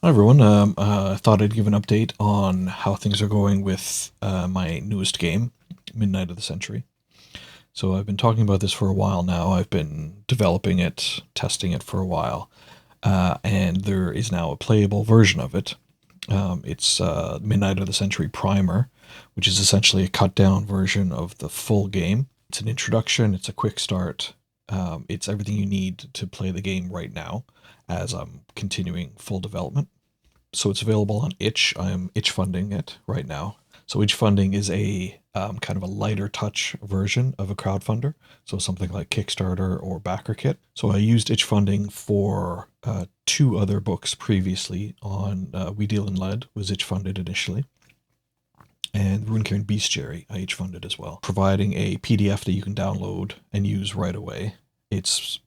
Hi everyone. I thought I'd give an update on how things are going with my newest game, Midnight of the Century. So I've been talking about this for a while now. I've been developing it, testing it for a while, and there is now a playable version of it. It's Midnight of the Century Primer, which is essentially a cut down version of the full game. It's an introduction, it's a quick start, it's everything you need to play the game right now as I'm continuing full development. So it's available on Itch. I'm Itchfunding it right now. So Itchfunding is a kind of a lighter touch version of a crowdfunder. So something like Kickstarter or BackerKit. So I used Itchfunding for two other books previously. On We Deal in Lead was Itchfunded initially, and Runecairn Bestiary I Itchfunded as well, providing a PDF that you can download and use right away. It's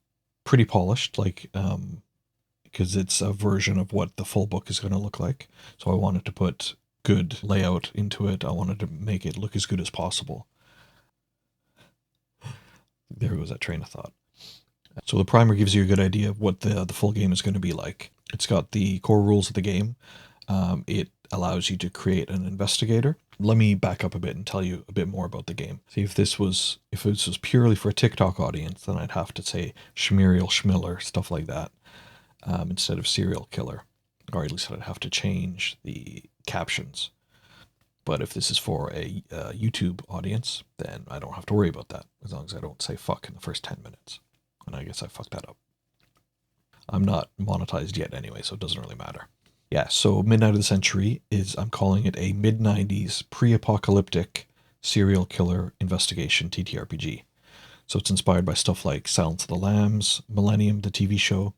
pretty polished, because it's a version of what the full book is going to look like. So I wanted to put good layout into it. I wanted to make it look as good as possible. There goes that train of thought. So the primer gives you a good idea of what the full game is going to be like. It's got the core rules of the game. It allows you to create an investigator. Let me back up a bit and tell you a bit more about the game. See, if this was purely for a TikTok audience, then I'd have to say Schmiriel Schmiller, stuff like that, instead of serial killer, or at least I'd have to change the captions. But if this is for a YouTube audience, then I don't have to worry about that, as long as I don't say fuck in the first 10 minutes. And I guess I fucked that up. I'm not monetized yet anyway, so it doesn't really matter. Yeah, so Midnight of the Century I'm calling it a mid-90s pre-apocalyptic serial killer investigation TTRPG. So it's inspired by stuff like Silence of the Lambs, Millennium, the TV show,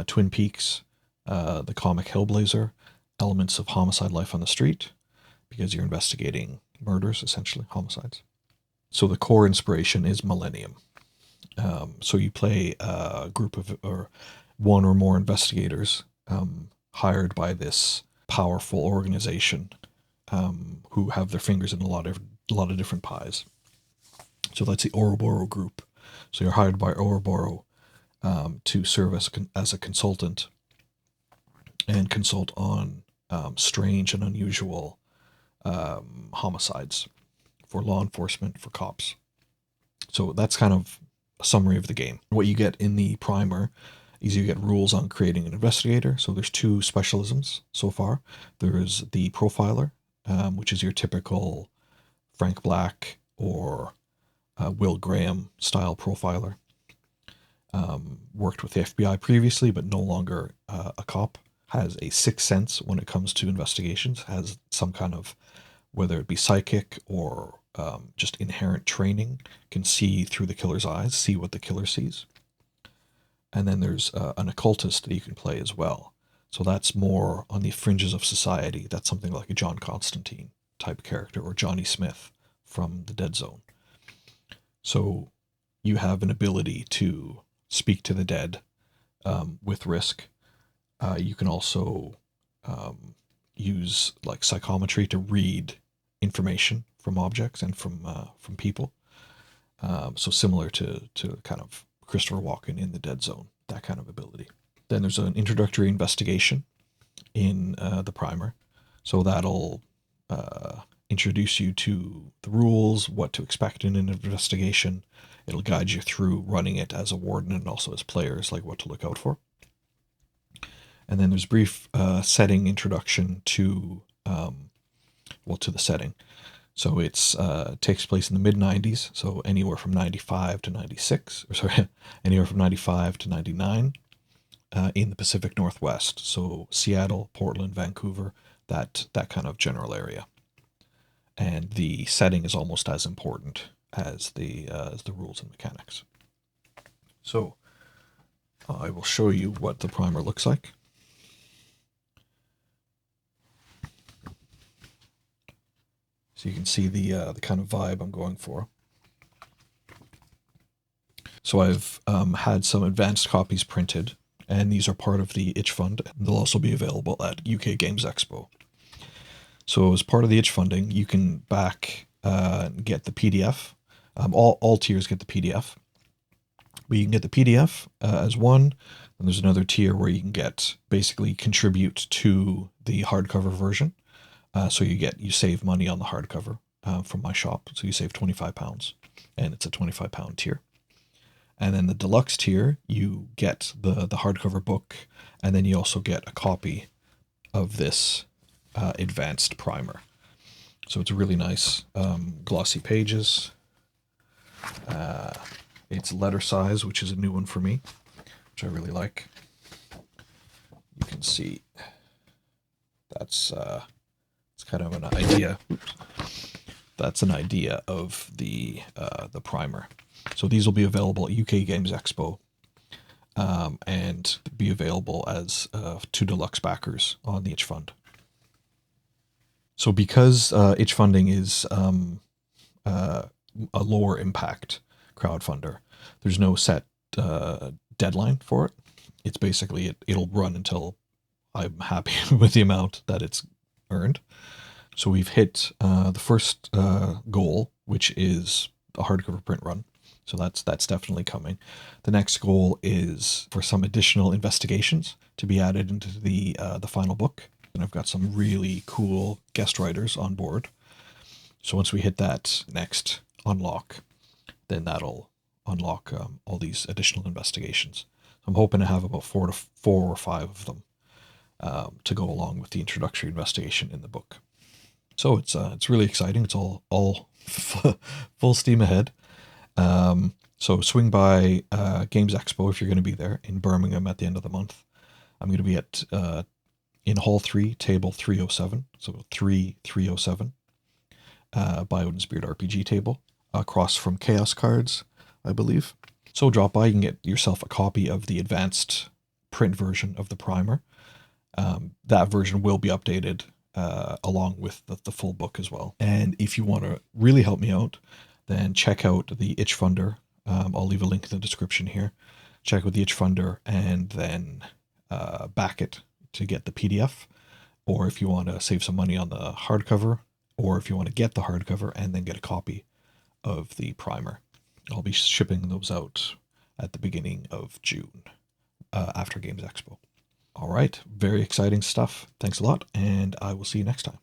Twin Peaks, the comic Hellblazer, elements of Homicide: Life on the Street, because you're investigating murders, essentially, homicides. So the core inspiration is Millennium. So you play a group of, or one or more investigators hired by this powerful organization, who have their fingers in a lot of different pies. So that's the Ouroboros group. So you're hired by Ouroboros to serve as a consultant and consult on strange and unusual homicides for law enforcement, for cops. So that's kind of a summary of the game. What you get in the primer is you get rules on creating an investigator. So there's two specialisms so far. There is the profiler, which is your typical Frank Black or Will Graham style profiler. Worked with the FBI previously, but no longer a cop. Has a sixth sense when it comes to investigations. Has some kind of, whether it be psychic or just inherent training, can see through the killer's eyes, see what the killer sees. And then there's an occultist that you can play as well. So that's more on the fringes of society. That's something like a John Constantine type character, or Johnny Smith from the Dead Zone. So you have an ability to speak to the dead with risk. You can also use like psychometry to read information from objects and from people. So similar to kind of Christopher Walken in the Dead Zone, that kind of ability. Then there's an introductory investigation in the primer. So that'll introduce you to the rules, what to expect in an investigation. It'll guide you through running it as a warden and also as players, like what to look out for. And then there's brief setting introduction to to the setting. So it's takes place in the mid-90s, so anywhere from 95 to 96, or sorry, anywhere from 95 to 99 in the Pacific Northwest. So Seattle, Portland, Vancouver, that kind of general area. And the setting is almost as important as the rules and mechanics. So I will show you what the primer looks like. So you can see the kind of vibe I'm going for. So I've had some advanced copies printed, and these are part of the Itch Fund. They'll also be available at UK Games Expo. So as part of the Itch funding, you can back get the PDF. All tiers get the PDF. But you can get the PDF as one. And there's another tier where you can get basically contribute to the hardcover version. So you save money on the hardcover from my shop. So you save £25, and it's a £25 tier. And then the deluxe tier, you get the hardcover book, and then you also get a copy of this advanced primer. So it's really nice, glossy pages. It's letter size, which is a new one for me, which I really like. You can see that's it's kind of an idea. Oops. That's an idea of the primer. So these will be available at UK Games Expo, and be available as 2 deluxe backers on the Itchfund. So because Itchfunding is a lower impact crowdfunder, there's no set deadline for it. It's basically it'll run until I'm happy with the amount that it's earned. So we've hit the first goal, which is a hardcover print run. So that's definitely coming. The next goal is for some additional investigations to be added into the final book. And I've got some really cool guest writers on board. So once we hit that next unlock, then that'll unlock all these additional investigations. So I'm hoping to have about 4 or 5 of them to go along with the introductory investigation in the book. So it's really exciting. It's all full steam ahead. So swing by Games Expo if you're going to be there in Birmingham at the end of the month. I'm going to be at in Hall 3, Table 307, so 307, by ODIN'S RPG table, across from Chaos Cards, I believe. So drop by, you can get yourself a copy of the advanced print version of the primer. That version will be updated along with the full book as well. And if you want to really help me out, then check out the Itchfunder. I'll leave a link in the description here. Check out the Itchfunder and then back it to get the PDF. Or if you want to save some money on the hardcover, or if you want to get the hardcover and then get a copy of the primer. I'll be shipping those out at the beginning of June after Games Expo. All right, very exciting stuff. Thanks a lot, and I will see you next time.